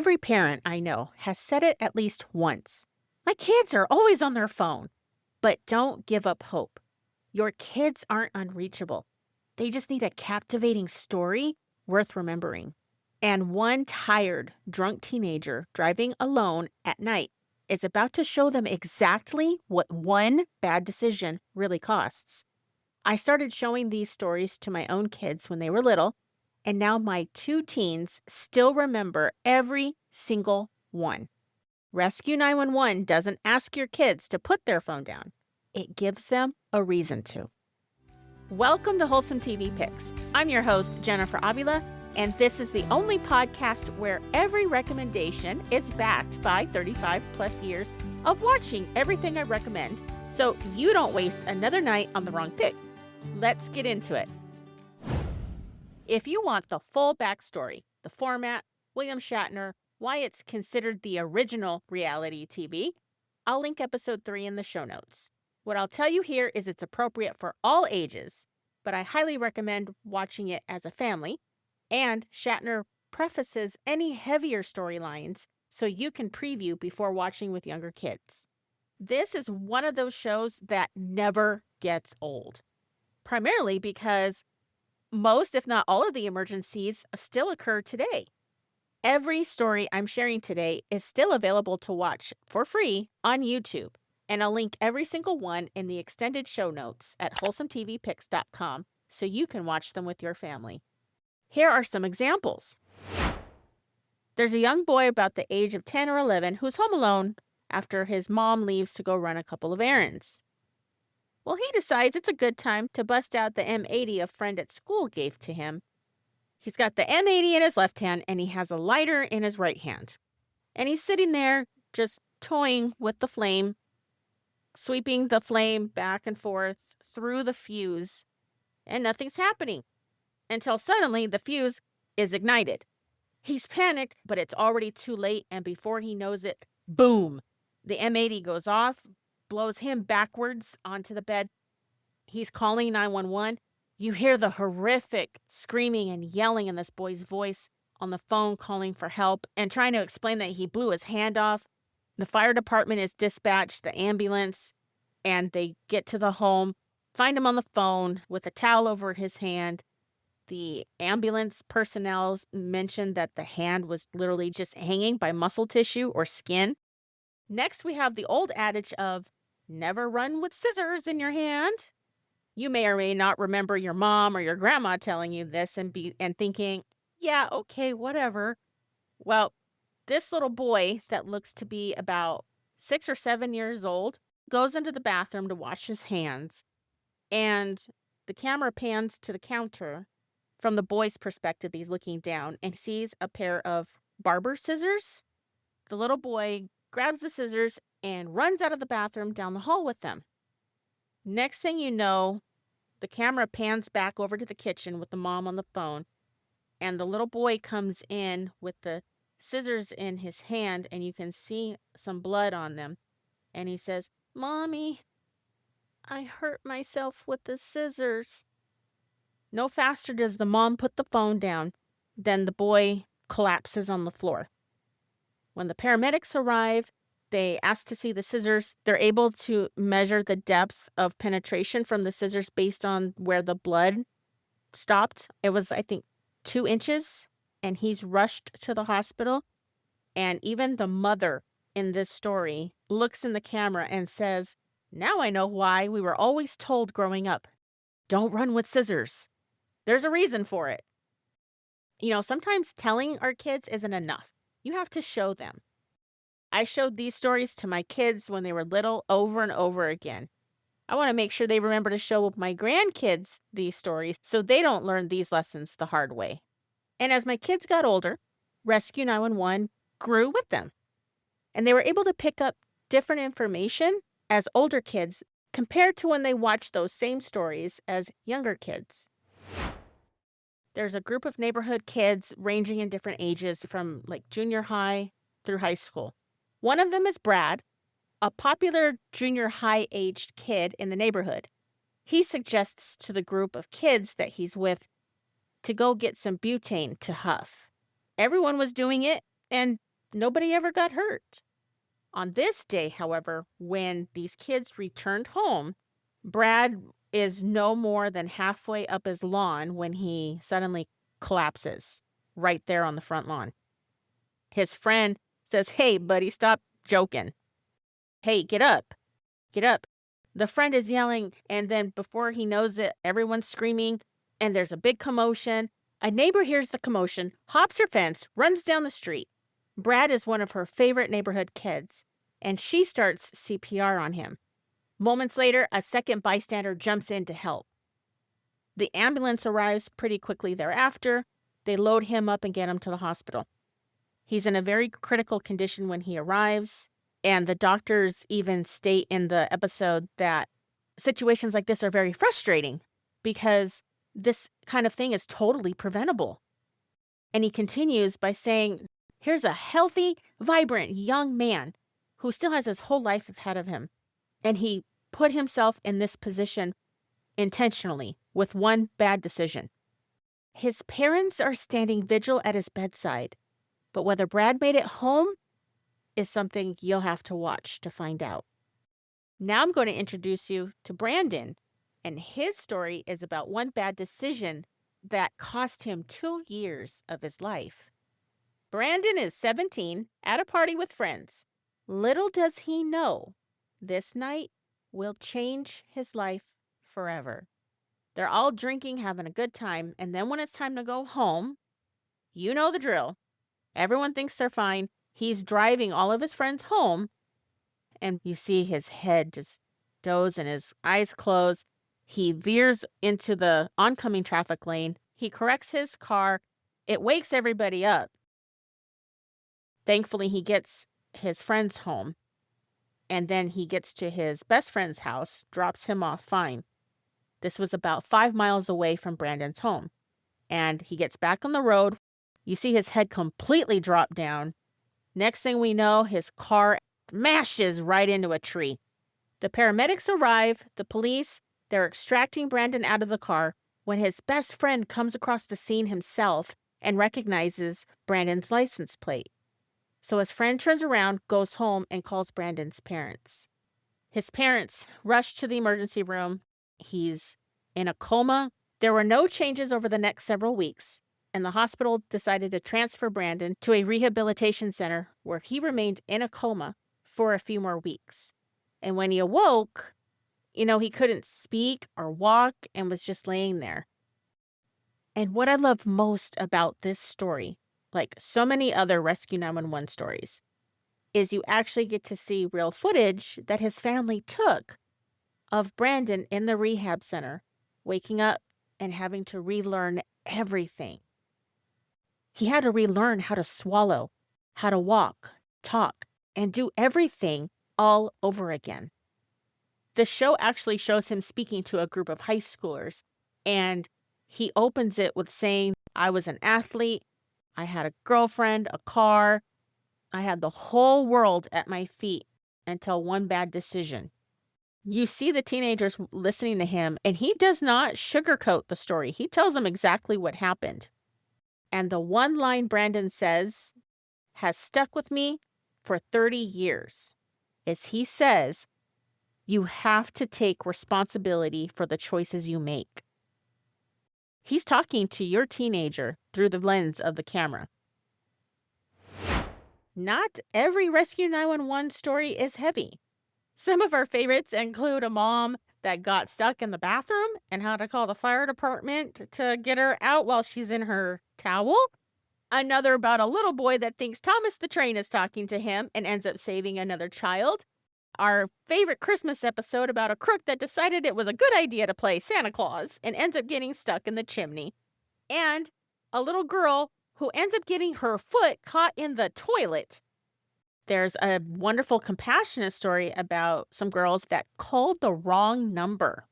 Every parent I know has said it at least once. My kids are always on their phone. But don't give up hope. Your kids aren't unreachable. They just need a captivating story worth remembering. And one tired, drunk teenager driving alone at night is about to show them exactly what one bad decision really costs. I started showing these stories to my own kids when they were little, and now my two teens still remember every single one. Rescue 911 doesn't ask your kids to put their phone down. It gives them a reason to. Welcome to Wholesome TV Picks. I'm your host, Jennifer Avila, and this is the only podcast where every recommendation is backed by 35 plus years of watching everything I recommend, so you don't waste another night on the wrong pick. Let's get into it. If you want the full backstory, the format, William Shatner, why it's considered the original reality TV, I'll link episode 3 in the show notes. What I'll tell you here is it's appropriate for all ages, but I highly recommend watching it as a family, and Shatner prefaces any heavier storylines so you can preview before watching with younger kids. This is one of those shows that never gets old, primarily because most, if not all of the emergencies still occur today. Every story I'm sharing today is still available to watch for free on YouTube, and I'll link every single one in the extended show notes at wholesometvpicks.com so you can watch them with your family. Here are some examples. There's a young boy about the age of 10 or 11 who's home alone after his mom leaves to go run a couple of errands. Well, he decides it's a good time to bust out the M80 a friend at school gave to him. He's got the M80 in his left hand and he has a lighter in his right hand. And he's sitting there just toying with the flame, sweeping the flame back and forth through the fuse, and nothing's happening until suddenly the fuse is ignited. He's panicked, but it's already too late, and before he knows it, boom, the M80 goes off, blows him backwards onto the bed. He's calling 911. You hear the horrific screaming and yelling in this boy's voice on the phone, calling for help and trying to explain that he blew his hand off. The fire department is dispatched, the ambulance, and they get to the home, find him on the phone with a towel over his hand. The ambulance personnel mentioned that the hand was literally just hanging by muscle tissue or skin. Next, we have the old adage of never run with scissors in your hand. You may or may not remember your mom or your grandma telling you this and thinking, yeah, okay, whatever. Well, this little boy that looks to be about 6 or 7 years old goes into the bathroom to wash his hands, and the camera pans to the counter. From the boy's perspective, he's looking down and sees a pair of barber scissors. The little boy grabs the scissors and runs out of the bathroom down the hall with them. Next thing you know, the camera pans back over to the kitchen with the mom on the phone, and the little boy comes in with the scissors in his hand, and you can see some blood on them. And he says, "Mommy, I hurt myself with the scissors." No faster does the mom put the phone down than the boy collapses on the floor. When the paramedics arrive, they ask to see the scissors. They're able to measure the depth of penetration from the scissors based on where the blood stopped. It was, I think, 2 inches, and he's rushed to the hospital. And even the mother in this story looks in the camera and says, "Now I know why we were always told growing up, don't run with scissors. There's a reason for it." Sometimes telling our kids isn't enough. You have to show them. I showed these stories to my kids when they were little over and over again. I want to make sure they remember to show my grandkids these stories so they don't learn these lessons the hard way. And as my kids got older, Rescue 911 grew with them. And they were able to pick up different information as older kids compared to when they watched those same stories as younger kids. There's a group of neighborhood kids ranging in different ages from like junior high through high school. One of them is Brad, a popular junior high-aged kid in the neighborhood. He suggests to the group of kids that he's with to go get some butane to huff. Everyone was doing it, and Nobody ever got hurt. On this day, however, when these kids returned home, Brad is no more than halfway up his lawn when he suddenly collapses right there on the front lawn. His friend says, "Hey, buddy, stop joking. Hey, get up. Get up." The friend is yelling, and then before he knows it, everyone's screaming, and there's a big commotion. A neighbor hears the commotion, hops her fence, runs down the street. Brad is one of her favorite neighborhood kids, and she starts CPR on him. Moments later, a second bystander jumps in to help. The ambulance arrives pretty quickly thereafter. They load him up and get him to the hospital. He's in a very critical condition when he arrives, and the doctors even state in the episode that situations like this are very frustrating because this kind of thing is totally preventable. And he continues by saying, here's a healthy, vibrant young man who still has his whole life ahead of him. And he put himself in this position intentionally with one bad decision. His parents are standing vigil at his bedside, but whether Brad made it home is something you'll have to watch to find out. Now I'm going to introduce you to Brandon, and his story is about one bad decision that cost him 2 years of his life. Brandon is 17 at a party with friends. Little does he know, this night will change his life forever. They're all drinking, having a good time, and then when it's time to go home, you know the drill. Everyone thinks they're fine. He's driving all of his friends home, and you see his head just doze and his eyes close. He veers into the oncoming traffic lane. He corrects his car. It wakes everybody up. Thankfully, he gets his friends home, and then he gets to his best friend's house, drops him off fine. This was about 5 miles away from Brandon's home, and he gets back on the road. You see his head completely drop down. Next thing we know, his car smashes right into a tree. The paramedics arrive, the police, they're extracting Brandon out of the car when his best friend comes across the scene himself and recognizes Brandon's license plate. So his friend turns around, goes home, and calls Brandon's parents. His parents rush to the emergency room. He's in a coma. There were no changes over the next several weeks, and the hospital decided to transfer Brandon to a rehabilitation center where he remained in a coma for a few more weeks. And when he awoke, he couldn't speak or walk and was just laying there. And what I love most about this story, like so many other Rescue 911 stories, is you actually get to see real footage that his family took of Brandon in the rehab center, waking up and having to relearn everything. He had to relearn how to swallow, how to walk, talk, and do everything all over again. The show actually shows him speaking to a group of high schoolers, and he opens it with saying, I was an athlete, I had a girlfriend, a car, I had the whole world at my feet until one bad decision. You see the teenagers listening to him, and he does not sugarcoat the story. He tells them exactly what happened. And the one line Brandon says has stuck with me for 30 years is he says, you have to take responsibility for the choices you make. He's talking to your teenager through the lens of the camera. Not every Rescue 911 story is heavy. Some of our favorites include a mom that got stuck in the bathroom and had to call the fire department to get her out while she's in her towel. Another about a little boy that thinks Thomas the Train is talking to him and ends up saving another child. Our favorite Christmas episode about a crook that decided it was a good idea to play Santa Claus and ends up getting stuck in the chimney. And a little girl who ends up getting her foot caught in the toilet. There's a wonderful compassionate story about some girls that called the wrong number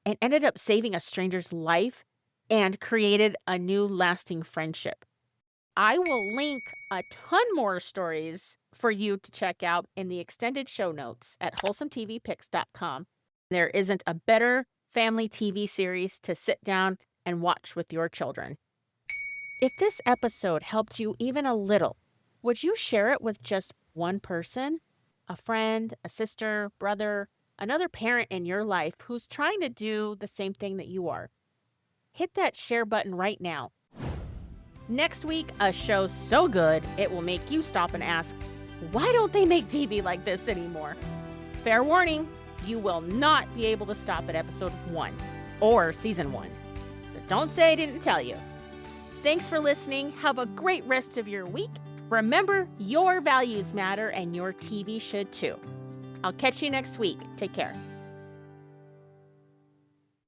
and ended up saving a stranger's life and created a new lasting friendship. I will link a ton more stories for you to check out in the extended show notes at wholesometvpicks.com. There isn't a better family TV series to sit down and watch with your children. If this episode helped you even a little, Would you share it with just one person? A friend, a sister, brother, another parent in your life who's trying to do the same thing that you are? Hit that share button right now. Next week, a show so good it will make you stop and ask, why don't they make TV like this anymore? Fair warning, you will not be able to stop at episode 1 or season 1. So don't say I didn't tell you. Thanks for listening. Have a great rest of your week. Remember, your values matter and your TV should too. I'll catch you next week. Take care.